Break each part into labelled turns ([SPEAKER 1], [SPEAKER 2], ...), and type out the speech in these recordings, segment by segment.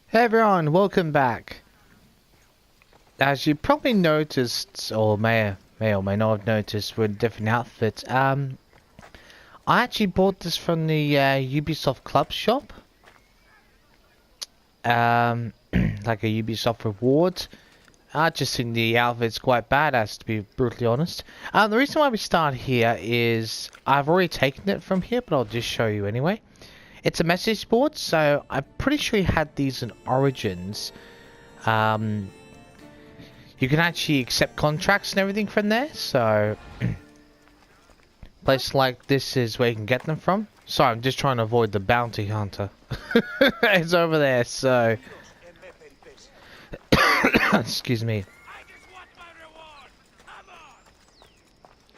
[SPEAKER 1] Hey everyone, welcome back. As you probably noticed, or may or may not have noticed, we're in different outfits. I actually bought this from the Ubisoft Club shop. Like a Ubisoft reward. I just think the outfit's quite badass, to be brutally honest. The reason why we start here is I've already taken it from here, but I'll just show you anyway. It's a message board, so I'm pretty sure you had these in Origins. You can actually accept contracts and everything from there, so place like this is where you can get them from. Sorry, I'm just trying to avoid the bounty hunter. It's over there, so excuse me.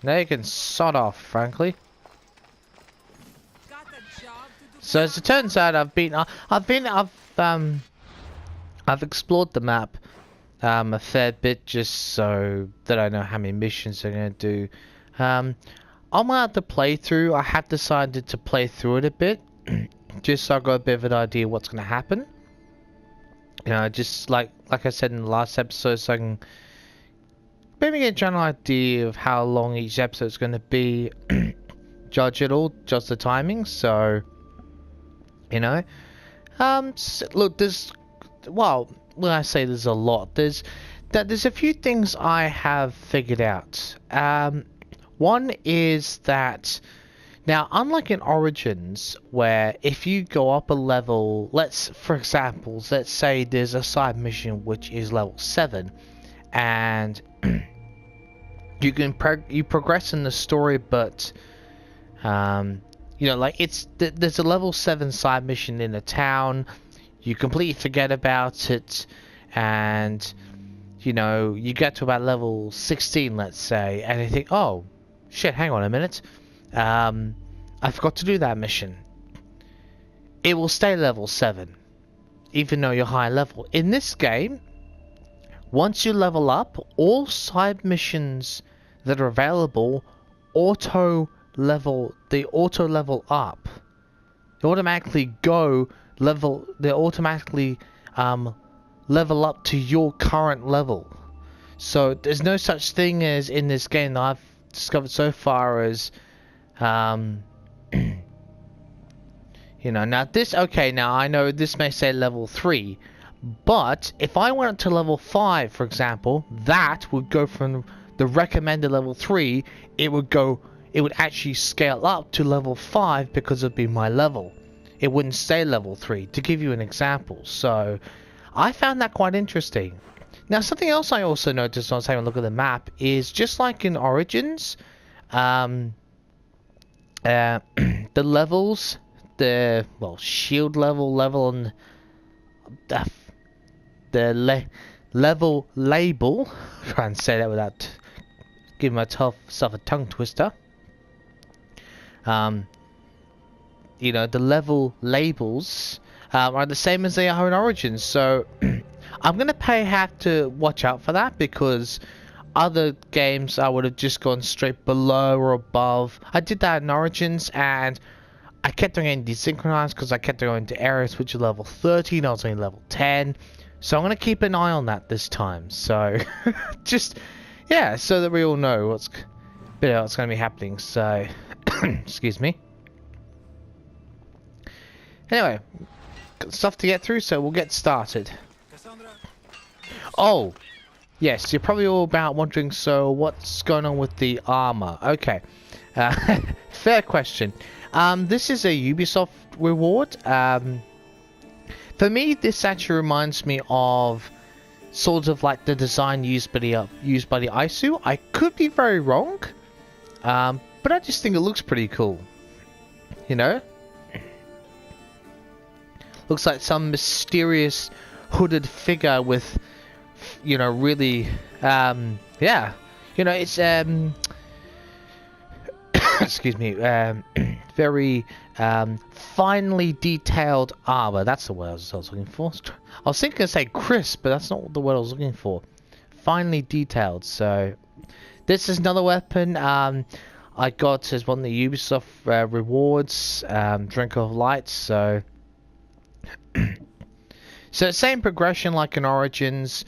[SPEAKER 1] Now you can sod off, frankly. So as it turns out, I've explored the map a fair bit just so that I know how many missions I'm gonna do. On my other playthrough, I have decided to play through it a bit, just so I got a bit of an idea what's gonna happen. You know, just like I said in the last episode, so I can maybe get a general idea of how long each episode is gonna be. Judge the timing. So, you know, look, when I say there's a lot, there's a few things I have figured out. One is that now, unlike in Origins, where if you go up a level, for example, let's say there's a side mission which is level 7, and you can progress in the story, but you know, like there's a level 7 side mission in a town. You completely forget about it, and you know, you get to about level 16, let's say, and you think, oh shit, hang on a minute, I forgot to do that mission. It will stay level 7 even though you're high level. In this game, once you level up, all side missions that are available auto level up. They automatically level up to your current level. So there's no such thing as in this game that I've discovered so far as you know, now I know this may say level 3, but if I went to level 5, for example, that would go from the recommended level 3, it would actually scale up to level 5 because it would be my level. It wouldn't stay level 3, to give you an example. So I found that quite interesting. Now, something else I also noticed when I was having a look at the map is just like in Origins, the levels, shield level, and the level label. Try and say that without giving myself a tongue twister. You know, the level labels are the same as they are in Origins, so I'm gonna have to watch out for that, because other games I would have just gone straight below or above. I did that in Origins, and I kept on getting desynchronized because I kept going to areas which are level 13, I was only level 10. So I'm gonna keep an eye on that this time. So just so that we all know what's gonna be happening. So excuse me. Anyway, got stuff to get through, so we'll get started. Oh, yes, you're probably all about wondering, so what's going on with the armor? Okay, fair question. This is a Ubisoft reward. For me, this actually reminds me of sort of like the design used by the ISU. I could be very wrong, but I just think it looks pretty cool. You know, looks like some mysterious hooded figure with, you know, really, yeah, you know, it's excuse me, very finely detailed armor. That's the word I was looking for. I was thinking to say crisp, but that's not the word I was looking for. Finely detailed. So this is another weapon I got as one of the Ubisoft rewards, Drink of Light. So So same progression like in Origins.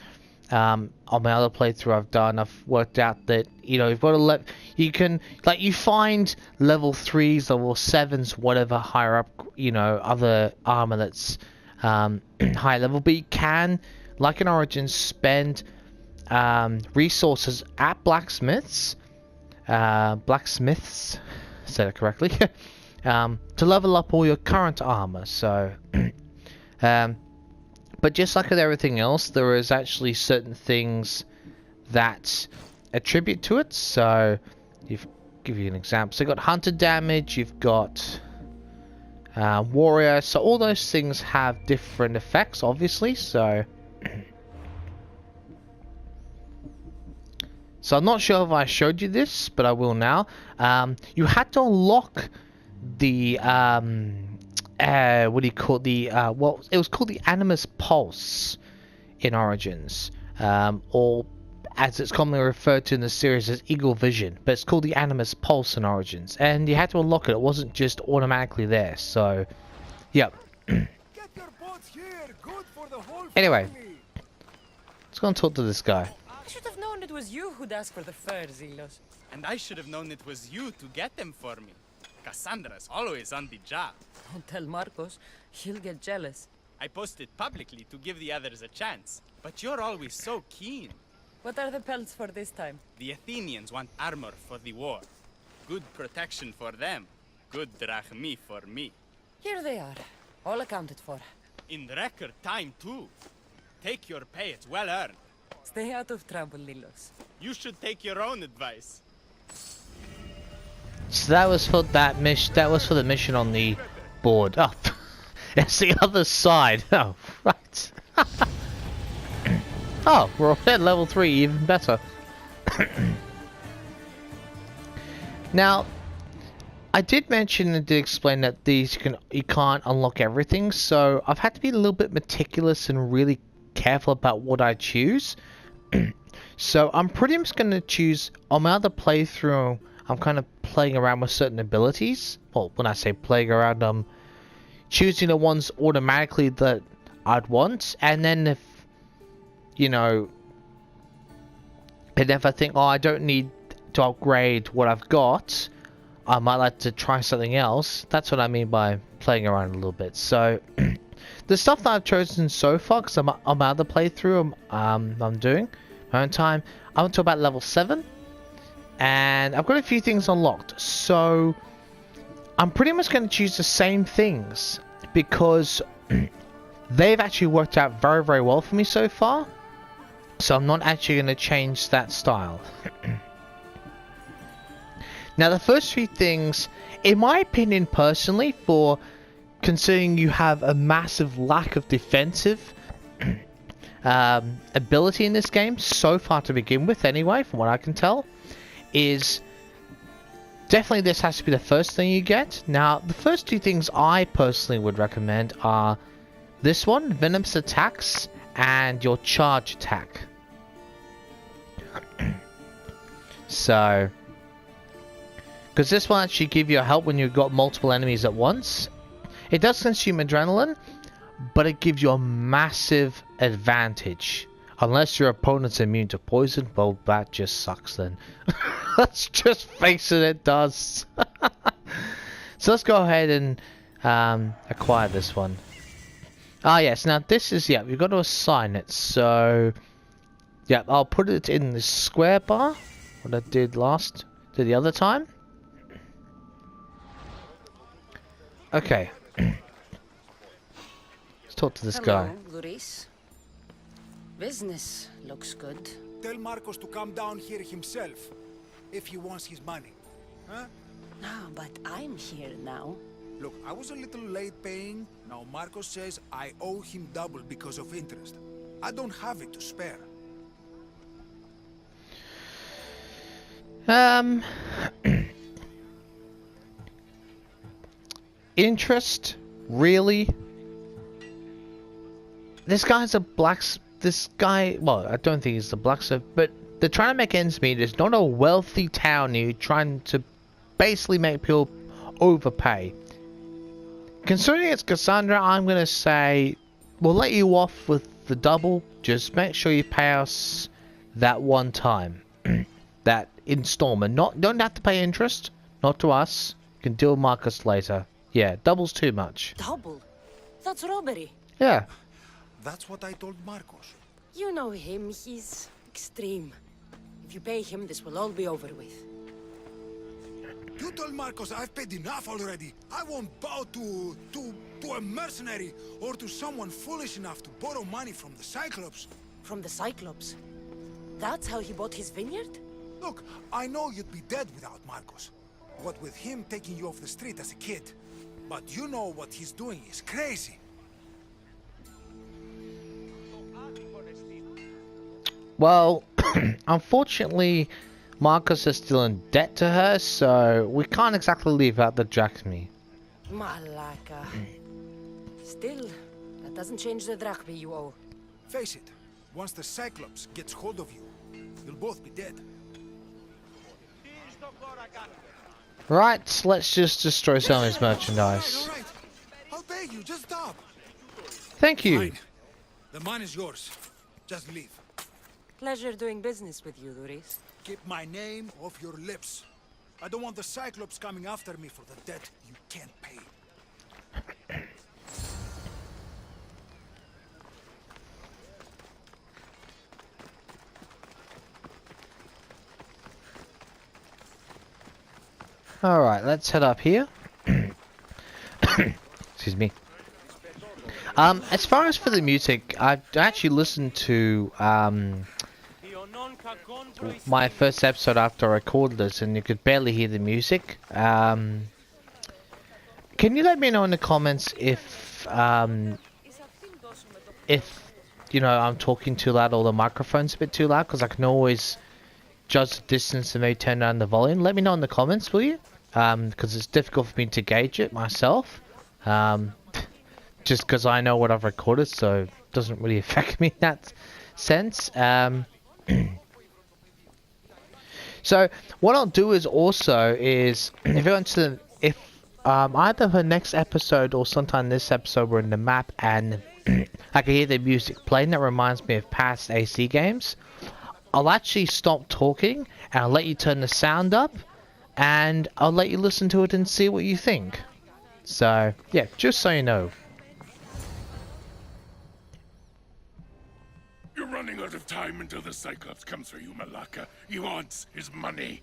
[SPEAKER 1] On my other playthrough I've worked out that, you know, you've got to you can, like, you find level 3s, level 7s, whatever, higher up, you know, other armor that's high level, but you can, like in Origins, spend resources at blacksmiths, said it correctly, to level up all your current armor. So but just like with everything else, there is actually certain things that attribute to it. So, give you an example. So you've got hunter damage, you've got warrior. So all those things have different effects, obviously. So, so I'm not sure if I showed you this, but I will now. You had to unlock the what do you call the well, it was called the Animus Pulse in Origins, or as it's commonly referred to in the series as Eagle Vision, but it's called the Animus Pulse in Origins, and you had to unlock it. It wasn't just automatically there. So, yeah. Anyway, let's go and talk to this guy.
[SPEAKER 2] I should have known it was you who'd ask for the fur, Zelos.
[SPEAKER 3] And I should have known it was you to get them for me. Cassandra's always on the job.
[SPEAKER 2] Don't tell Marcos. He'll get jealous.
[SPEAKER 3] I posted publicly to give the others a chance, but you're always so keen.
[SPEAKER 2] What are the pelts for this time?
[SPEAKER 3] The Athenians want armor for the war. Good protection for them. Good drachmi for me.
[SPEAKER 2] Here they are. All accounted for.
[SPEAKER 3] In record time, too. Take your pay, it's well earned.
[SPEAKER 2] Stay out of trouble, Lilos.
[SPEAKER 3] You should take your own advice.
[SPEAKER 1] So that was for that mission. That was for the mission on the board. Oh, it's the other side. Oh, right. Oh, we're already at level 3, even better. Now, I did mention and did explain that you can't unlock everything, so I've had to be a little bit meticulous and really careful about what I choose. So I'm pretty much going to choose, on my other playthrough, I'm kind of playing around with certain abilities. Well, when I say playing around, I'm choosing the ones automatically that I'd want. And then if, you know, and if I think, oh, I don't need to upgrade what I've got, I might like to try something else. That's what I mean by playing around a little bit. So, the stuff that I've chosen so far, because I'm on my other playthrough, I'm doing my own time, I went to about level 7. And I've got a few things unlocked, so I'm pretty much going to choose the same things because they've actually worked out very, very well for me so far. So I'm not actually going to change that style. Now, the first few things, in my opinion personally, for considering you have a massive lack of defensive ability in this game, so far to begin with anyway, from what I can tell, is definitely this has to be the first thing you get. Now, the first two things I personally would recommend are this one, Venomous Attacks, and your Charge Attack. So, because this will actually give you a help when you've got multiple enemies at once. It does consume adrenaline, but it gives you a massive advantage. Unless your opponent's immune to poison, well, that just sucks then. Let's just face it, it does. So let's go ahead and acquire this one. Ah, yes, now this is, yeah, we've got to assign it. So, yeah, I'll put it in the square bar, what I did the other time. Okay. Let's talk to this guy.
[SPEAKER 2] Luis. Business looks good.
[SPEAKER 4] Tell Marcos to come down here himself, if he wants his money. Huh?
[SPEAKER 2] No, but I'm here now.
[SPEAKER 4] Look, I was a little late paying. Now Marcos says I owe him double because of interest. I don't have it to spare.
[SPEAKER 1] Interest? Really? This guy's a this guy, well, I don't think he's the blacksmith, but they're trying to make ends meet. It's not a wealthy town. You're trying to basically make people overpay. Considering it's Cassandra, I'm gonna say we'll let you off with the double. Just make sure you pay us that one time, that installment. Don't have to pay interest. Not to us. You can deal with Marcus later. Yeah, double's too much.
[SPEAKER 2] Double? That's robbery.
[SPEAKER 1] Yeah.
[SPEAKER 4] That's what I told Marcos.
[SPEAKER 2] You know him, he's extreme. If you pay him, this will all be over with.
[SPEAKER 4] You told Marcos I've paid enough already. I won't bow to a mercenary or to someone foolish enough to borrow money from the Cyclops.
[SPEAKER 2] From the Cyclops? That's how he bought his vineyard?
[SPEAKER 4] Look, I know you'd be dead without Marcos. What with him taking you off the street as a kid. But you know what he's doing is crazy.
[SPEAKER 1] Well, unfortunately, Marcus is still in debt to her, so we can't exactly leave out the drachmi.
[SPEAKER 2] Malaka. Still, that doesn't change the drachmi you owe.
[SPEAKER 4] Face it, once the Cyclops gets hold of you, you'll both be dead.
[SPEAKER 1] Right, let's just destroy some of his merchandise.
[SPEAKER 4] All right. I'll pay you, just stop.
[SPEAKER 1] Thank you.
[SPEAKER 4] Fine. The man is yours. Just leave.
[SPEAKER 2] Pleasure doing business with you, Duris.
[SPEAKER 4] Keep my name off your lips. I don't want the Cyclops coming after me for the debt you can't pay.
[SPEAKER 1] Alright, let's head up here. Excuse me. As far as for the music, I've actually listened to my first episode after I recorded this, and you could barely hear the music. Can you let me know in the comments if you know I'm talking too loud or the microphone's a bit too loud? Because I can always judge the distance and maybe turn down the volume. Let me know in the comments, will you? Because it's difficult for me to gauge it myself. Just because I know what I've recorded, so it doesn't really affect me in that sense. So what I'll do is also is if either the next episode or sometime this episode we're in the map and I can hear the music playing that reminds me of past AC games, I'll actually stop talking and I'll let you turn the sound up and I'll let you listen to it and see what you think. So yeah, just so you know.
[SPEAKER 5] You're running out of time until the Cyclops comes for you, Malaka. He wants his money.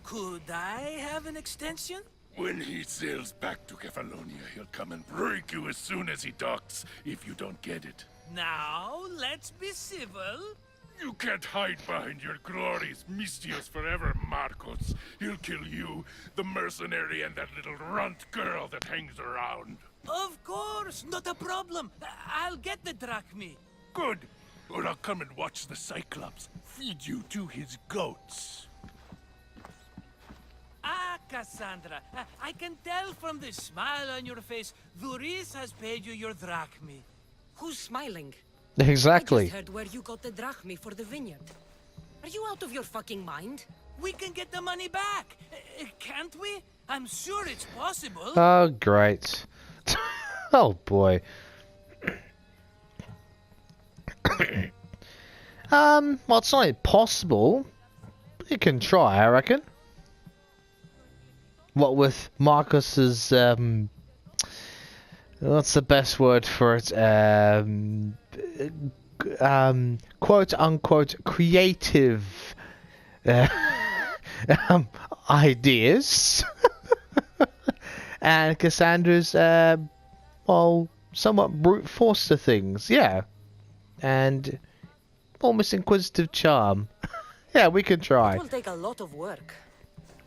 [SPEAKER 6] Could I have an extension?
[SPEAKER 5] When he sails back to Kefalonia, he'll come and break you as soon as he docks, if you don't get it.
[SPEAKER 6] Now, let's be civil.
[SPEAKER 5] You can't hide behind your glories, Mistios forever, Marcos. He'll kill you, the mercenary, and that little runt girl that hangs around.
[SPEAKER 6] Of course, not a problem. I'll get the drachmi.
[SPEAKER 5] Good. Or I'll come and watch the Cyclops feed you to his goats.
[SPEAKER 6] Ah, Cassandra, I can tell from the smile on your face, Duris has paid you your drachmi.
[SPEAKER 2] Who's smiling?
[SPEAKER 1] Exactly.
[SPEAKER 2] I just heard where you got the drachmi for the vineyard. Are you out of your fucking mind?
[SPEAKER 6] We can get the money back, can't we? I'm sure it's possible.
[SPEAKER 1] Oh, great. Oh, boy. Well, it's not impossible. You can try, I reckon. What with Marcus's, what's the best word for it? Quote unquote creative ideas. And Cassandra's, well, somewhat brute force to things, yeah. And almost inquisitive charm. Yeah, we can try.
[SPEAKER 2] It will take a lot of work.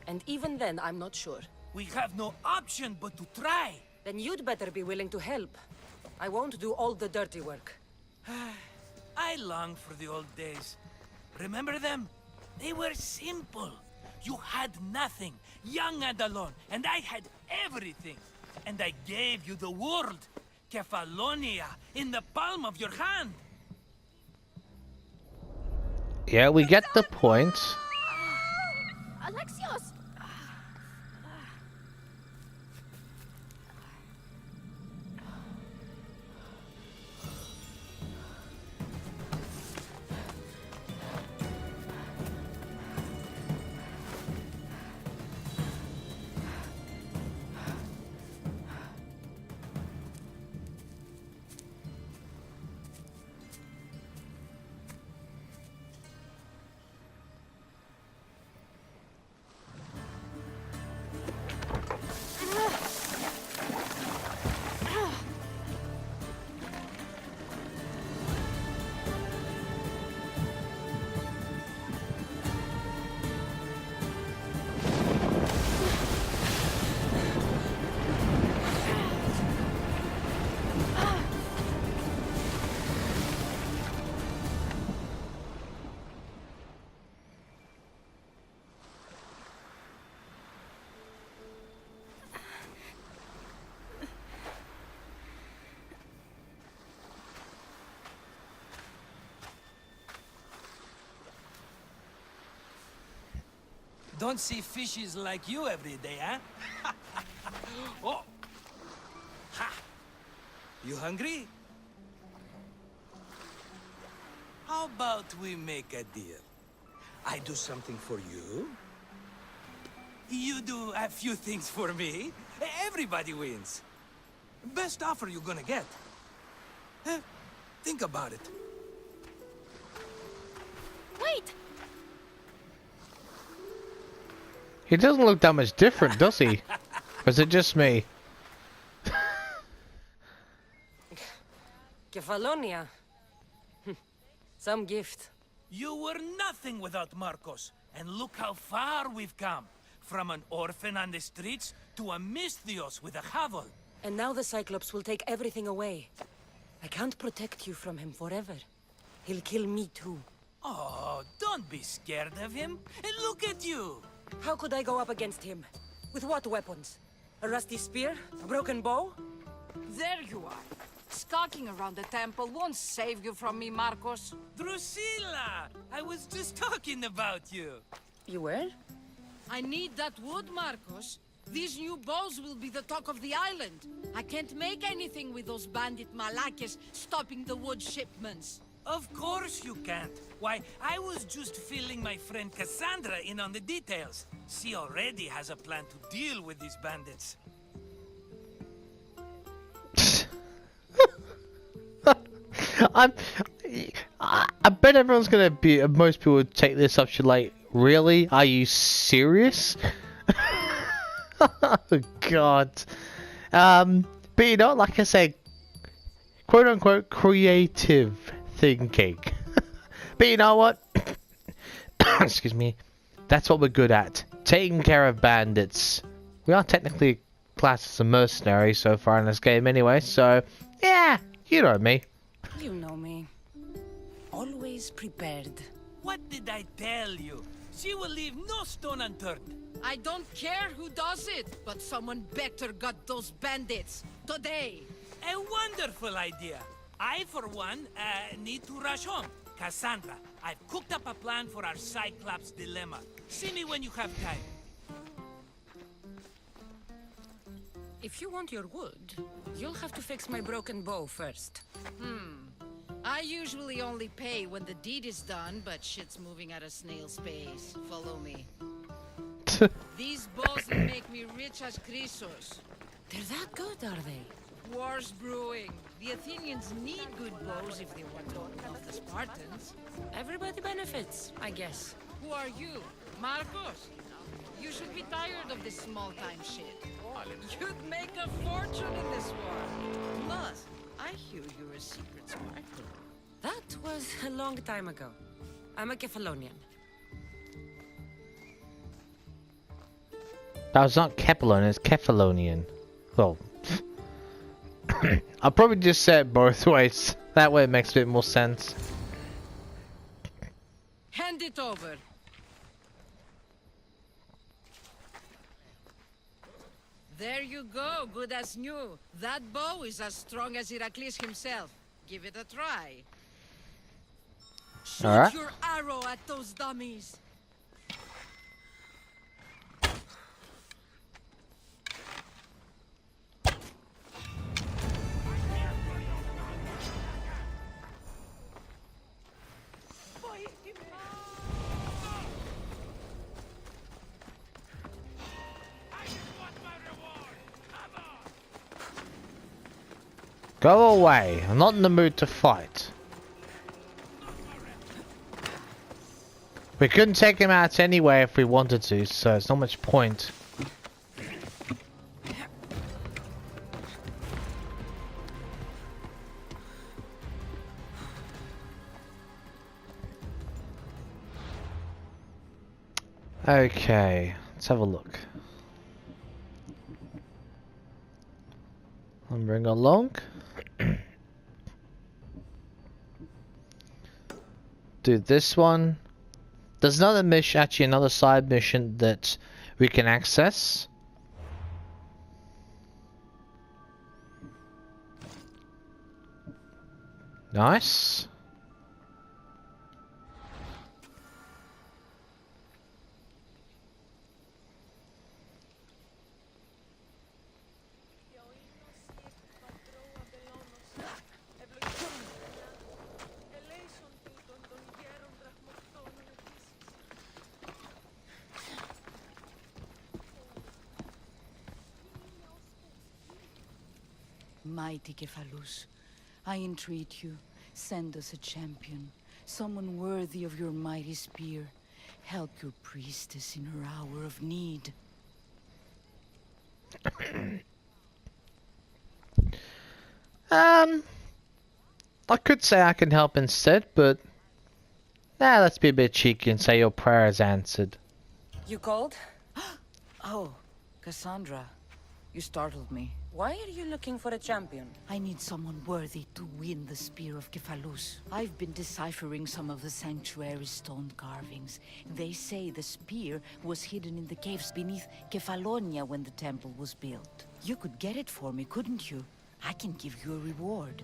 [SPEAKER 2] And even then, I'm not sure.
[SPEAKER 6] We have no option but to try.
[SPEAKER 2] Then you'd better be willing to help. I won't do all the dirty work.
[SPEAKER 6] I long for the old days. Remember them? They were simple. You had nothing, young and alone, and I had everything. And I gave you the world, Kefalonia, in the palm of your hand.
[SPEAKER 1] Yeah, we get the point.
[SPEAKER 7] Alexios!
[SPEAKER 6] Don't see fishes like you every day, huh? Oh! Ha! You hungry? How about we make a deal? I do something for you. You do a few things for me. Everybody wins. Best offer you're gonna get. Eh, think about it.
[SPEAKER 2] Wait!
[SPEAKER 1] He doesn't look that much different, does he? Or is it just me?
[SPEAKER 2] Kefalonia. Some gift.
[SPEAKER 6] You were nothing without Marcos. And look how far we've come. From an orphan on the streets to a Misthios with a hovel.
[SPEAKER 2] And now the Cyclops will take everything away. I can't protect you from him forever. He'll kill me too.
[SPEAKER 6] Oh, don't be scared of him. And look at you.
[SPEAKER 2] How could I go up against him? With what weapons? A rusty spear? A broken bow?
[SPEAKER 7] There you are. Skulking around the temple won't save you from me, Marcos.
[SPEAKER 6] Drusilla! I was just talking about you.
[SPEAKER 2] You were?
[SPEAKER 7] I need that wood, Marcos. These new bows will be the talk of the island. I can't make anything with those bandit malakes stopping the wood shipments.
[SPEAKER 6] Of course you can't. Why, I was just filling my friend Cassandra in on the details. She already has a plan to deal with these bandits.
[SPEAKER 1] I bet everyone's gonna be. Most people would take this up. Should like, really? Are you serious? Oh God. But you know, like I said, quote unquote creative thinking. But you know what? Excuse me. That's what we're good at. Taking care of bandits. We are technically classed as a mercenary so far in this game anyway, so yeah, you know me.
[SPEAKER 2] You know me. Always prepared.
[SPEAKER 6] What did I tell you? She will leave no stone unturned.
[SPEAKER 7] I don't care who does it, but someone better got those bandits. Today.
[SPEAKER 6] A wonderful idea. I, for one, need to rush home. Cassandra, I've cooked up a plan for our Cyclops dilemma. See me when you have time.
[SPEAKER 2] If you want your wood, you'll have to fix my broken bow first.
[SPEAKER 7] I usually only pay when the deed is done, but shit's moving at a snail's pace. Follow me. These bows will make me rich as Chrysos.
[SPEAKER 2] They're that good, are they?
[SPEAKER 7] War's brewing. The Athenians need good bows if they want to hold off the Spartans.
[SPEAKER 2] Everybody benefits, I guess.
[SPEAKER 7] Who are you? Marcos? You should be tired of this small-time shit. You'd make a fortune in this war. Plus, I hear you're a secret Spartan.
[SPEAKER 2] That was a long time ago. I'm a Kefalonian.
[SPEAKER 1] That was not Kepalonian, it's Kefalonian. Well, I'll probably just say it both ways. That way it makes a bit more sense.
[SPEAKER 7] Hand it over. There you go, good as new. That bow is as strong as Heracles himself. Give it a try. Shoot
[SPEAKER 1] Alright.
[SPEAKER 7] your arrow at those dummies.
[SPEAKER 1] Go away. I'm not in the mood to fight. We couldn't take him out anyway if we wanted to, so it's not much point. Okay, let's have a look. And bring along. Do this one. There's another mission, actually another side mission that we can access. Nice.
[SPEAKER 2] mighty Kephalus, I entreat you, send us a champion, someone worthy of your mighty spear. Help your priestess in her hour of need.
[SPEAKER 1] I could say I can help instead, but let's be a bit cheeky and say your prayer is answered.
[SPEAKER 2] You called? Oh, Cassandra. You startled me. Why are you looking for a champion? I need someone worthy to win the Spear of Kephalus. I've been deciphering some of the sanctuary's stone carvings. They say the spear was hidden in the caves beneath Kefalonia when the temple was built. You could get it for me, couldn't you? I can give you a reward.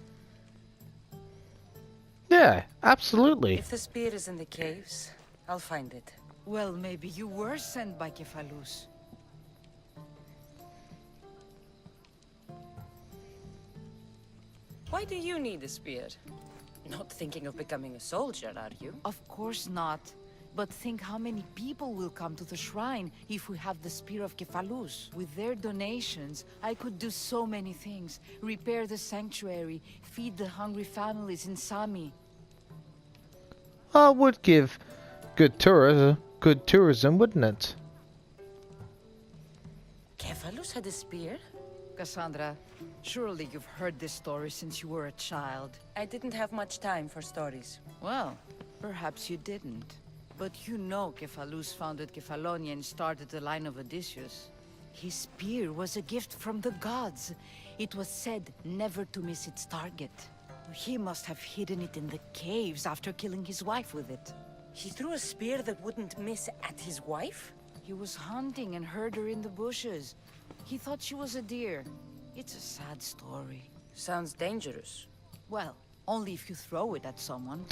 [SPEAKER 1] Yeah, absolutely.
[SPEAKER 2] If the spear is in the caves, I'll find it. Well, maybe you were sent by Kephalus. Why do you need a spear? Not thinking of becoming a soldier, are you? Of course not. But think how many people will come to the shrine if we have the Spear of Kephalus. With their donations, I could do so many things. Repair the sanctuary, feed the hungry families in Sami.
[SPEAKER 1] I would give good tourism, wouldn't it?
[SPEAKER 2] Kephalus had a spear? Cassandra, surely you've heard this story since you were a child. I didn't have much time for stories. Well, perhaps you didn't. But you know Kephalus founded Kefalonia and started the line of Odysseus. His spear was a gift from the gods. It was said never to miss its target. He must have hidden it in the caves after killing his wife with it. He threw a spear that wouldn't miss at his wife? He was hunting and heard her in the bushes. He thought she was a deer. It's a sad story. Sounds dangerous. Well, only if you throw it at someone.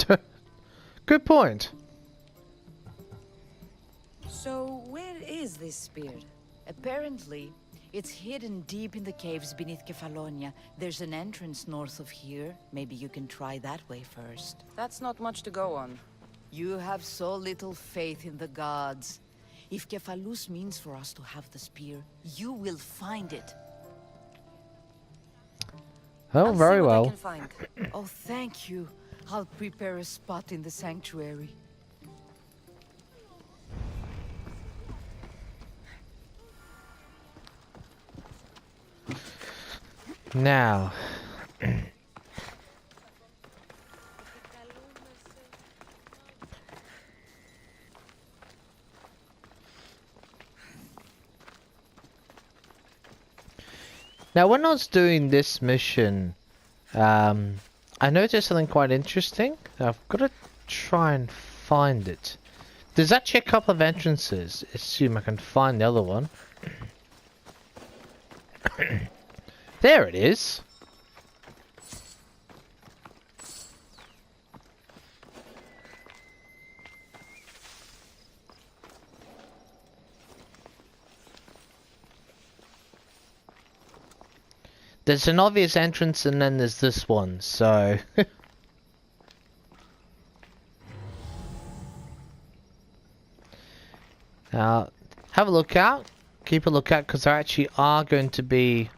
[SPEAKER 1] Good point.
[SPEAKER 2] So, where is this spear? Apparently, it's hidden deep in the caves beneath Kefalonia. There's an entrance north of here. Maybe you can try that way first. That's not much to go on. You have so little faith in the gods. If Kephalus means for us to have the spear, you will find it.
[SPEAKER 1] Oh,
[SPEAKER 2] I'll
[SPEAKER 1] very
[SPEAKER 2] see what
[SPEAKER 1] well.
[SPEAKER 2] I can find. Oh, thank you. I'll prepare a spot in the sanctuary.
[SPEAKER 1] Now, when I was doing this mission, I noticed something quite interesting. I've got to try and find it. There's actually a couple of entrances. Assume I can find the other one. There it is. There's an obvious entrance and then there's this one, so... Now, have a look out. Keep a lookout because there actually are going to be...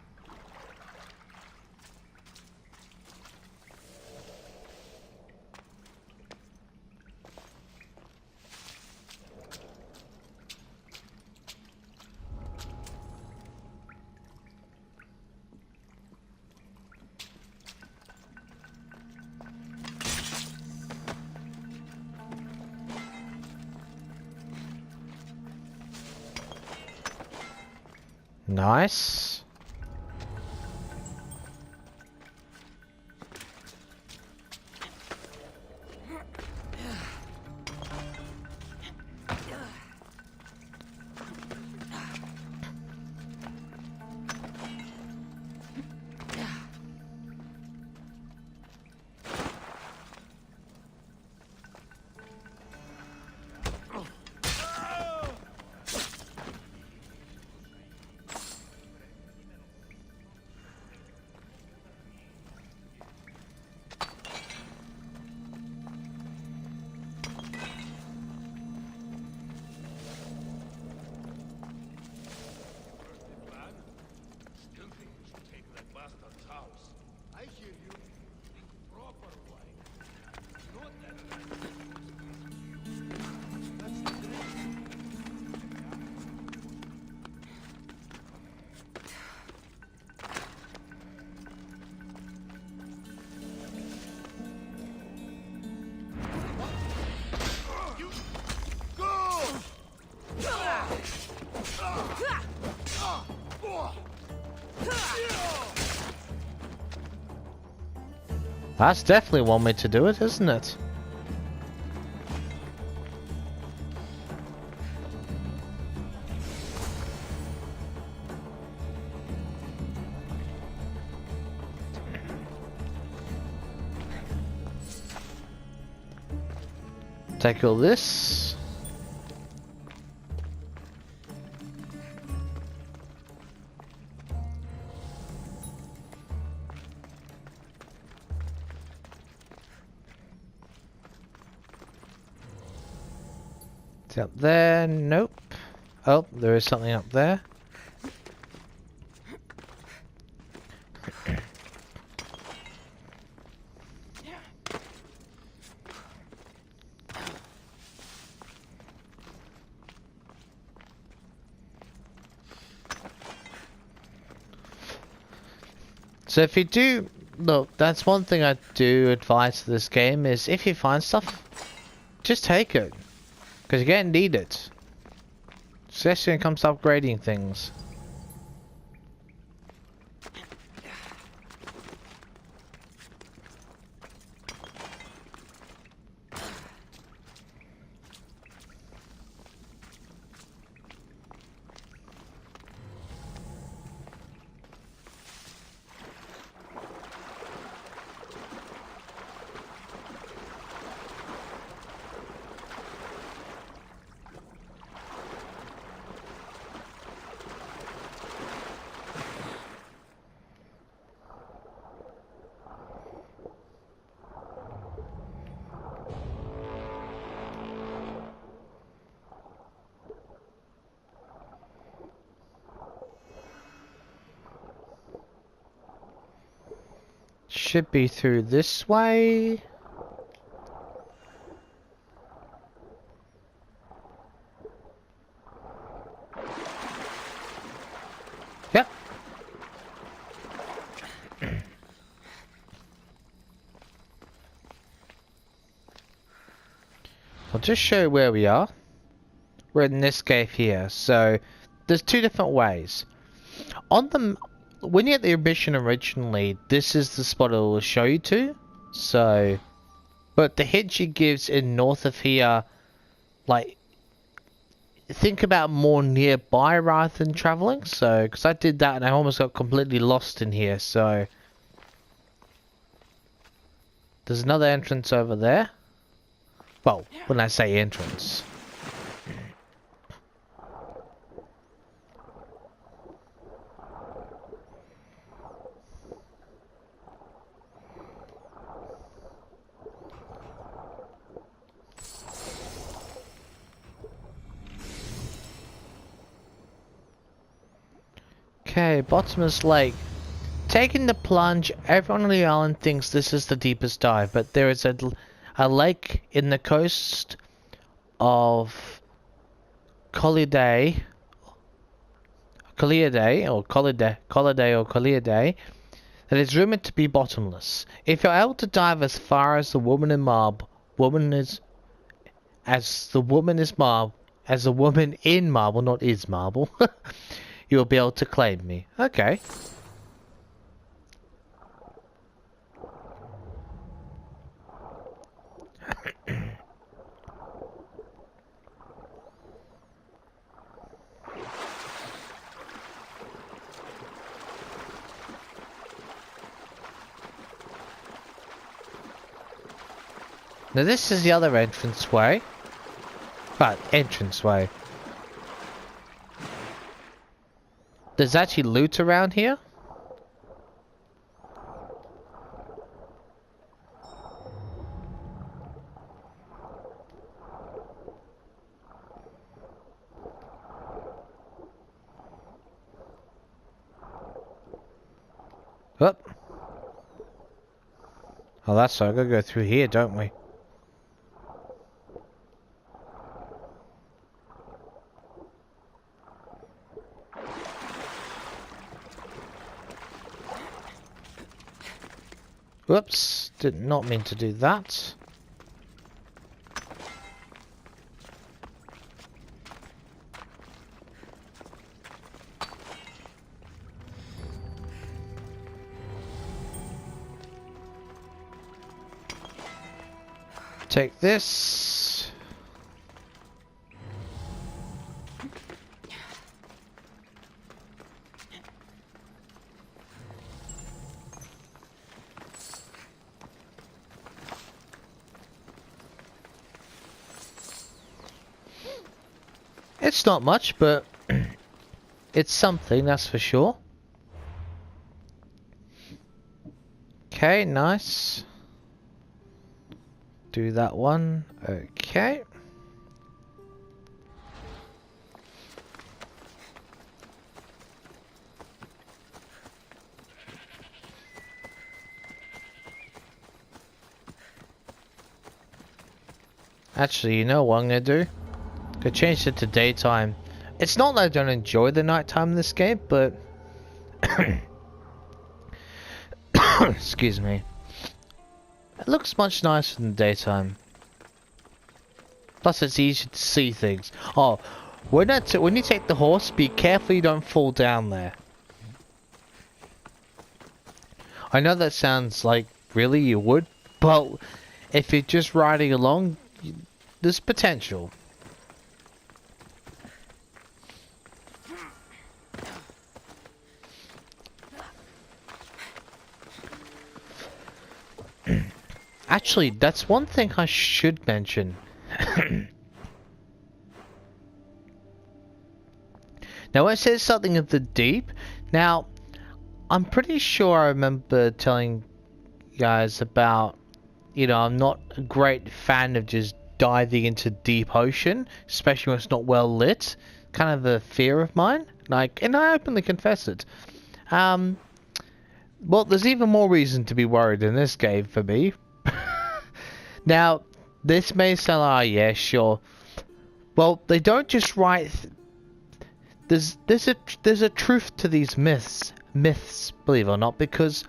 [SPEAKER 1] Nice. That's definitely one way to do it, isn't it? Take all this. It's up there. Nope. Oh, there is something up there. So if you do, look, that's one thing I do advise to this game is if you find stuff, just take it. Because you're going to need it. Especially when it comes to upgrading things. Should be through this way. Yep. I'll just show you where we are. We're in this cave here. So there's two different ways. On the when you get the mission originally, this is the spot it will show you to. So, but the hint she gives in north of here, like, think about more nearby rather than traveling. So, because I did that and I almost got completely lost in here. So, there's another entrance over there. Well, when I say entrance. Okay, bottomless lake. Taking the plunge, everyone on the island thinks this is the deepest dive, but there is a lake in the coast of Colliday that is rumored to be bottomless. If you're able to dive as far as the woman in marble, not is marble, you'll be able to claim me. Okay. Now this is the other entranceway. Right, entranceway. There's actually loot around here. Oh. Oh, that's so. I gotta go through here, don't we? Whoops, did not mean to do that. Take this. It's not much, but it's something, that's for sure. Okay, nice. Do that one. Okay. Actually, you know what I'm gonna do? Gonna change it to daytime. It's not that I don't enjoy the nighttime in this game, but excuse me. It looks much nicer in the daytime. Plus, it's easier to see things. Oh, when you take the horse, be careful you don't fall down there. I know that sounds like really you would, but if you're just riding along, there's potential. Actually, that's one thing I should mention. Now, it says something of the deep. Now, I'm pretty sure I remember telling you guys about, you know, I'm not a great fan of just diving into deep ocean, especially when it's not well lit. Kind of a fear of mine. Like, and I openly confess it. Well, there's even more reason to be worried in this game for me. Now, this may sound like, yeah, sure. Well, they don't just write. There's a truth to these myths, believe it or not, because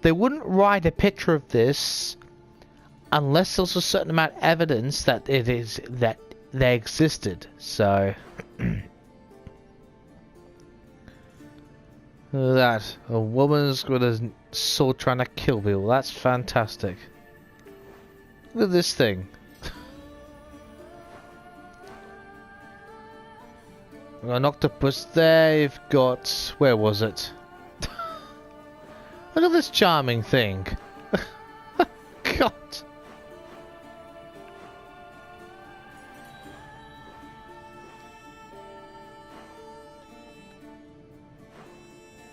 [SPEAKER 1] they wouldn't write a picture of this unless there's a certain amount of evidence that they existed. So that a woman's got a sword trying to kill people. That's fantastic. Look at this thing. We've got an octopus there. You've got... Where was it? Look at this charming thing. God.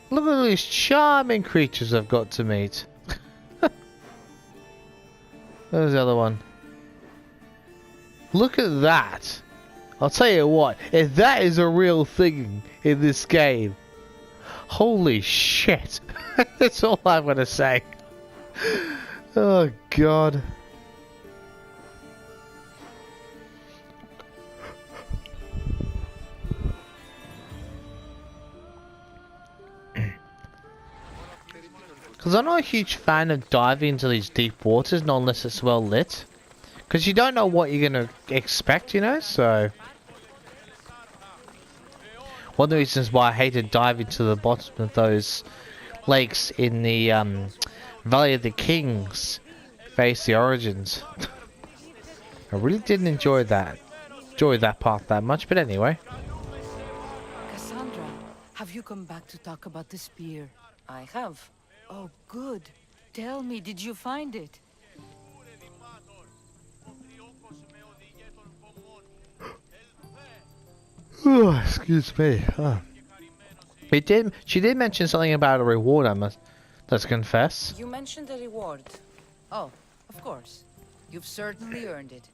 [SPEAKER 1] Look at all these charming creatures I've got to meet. There's the other one. Look at that. I'll tell you what, if that is a real thing in this game, holy shit. That's all I'm gonna say. Oh god. Because I'm not a huge fan of diving into these deep waters, not unless it's well lit. Because you don't know what you're going to expect, you know, so... One of the reasons why I hated diving to the bottom of those lakes in the Valley of the Kings, face the Origins. I really didn't enjoy that part that much, but anyway.
[SPEAKER 2] Cassandra, have you come back to talk about the spear? I have. Oh, good. Tell me, did you find it?
[SPEAKER 1] Oh, excuse me. Oh. She did mention something about a reward, let's confess.
[SPEAKER 2] You mentioned a reward. Oh, of course. You've certainly earned it.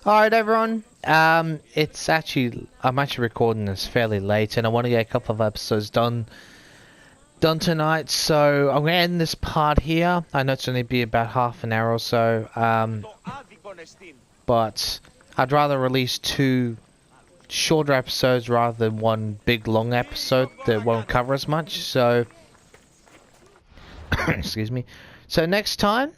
[SPEAKER 1] Alright everyone, it's actually, I'm actually recording this fairly late and I want to get a couple of episodes done tonight, so I'm going to end this part here. I know it's only be about half an hour or so, but I'd rather release 2 shorter episodes rather than one big long episode that won't cover as much, so, excuse me. So next time,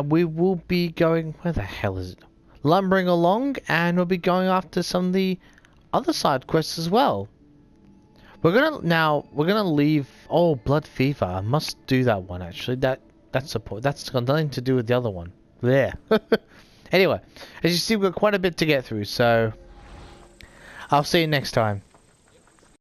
[SPEAKER 1] we will be going, where the hell is it? lumbering along, and we'll be going after some of the other side quests as well. We're gonna leave. Oh, Blood Fever. I must do that one actually. That's got nothing to do with the other one. There. Anyway, as you see, we've got quite a bit to get through, so I'll see you next time.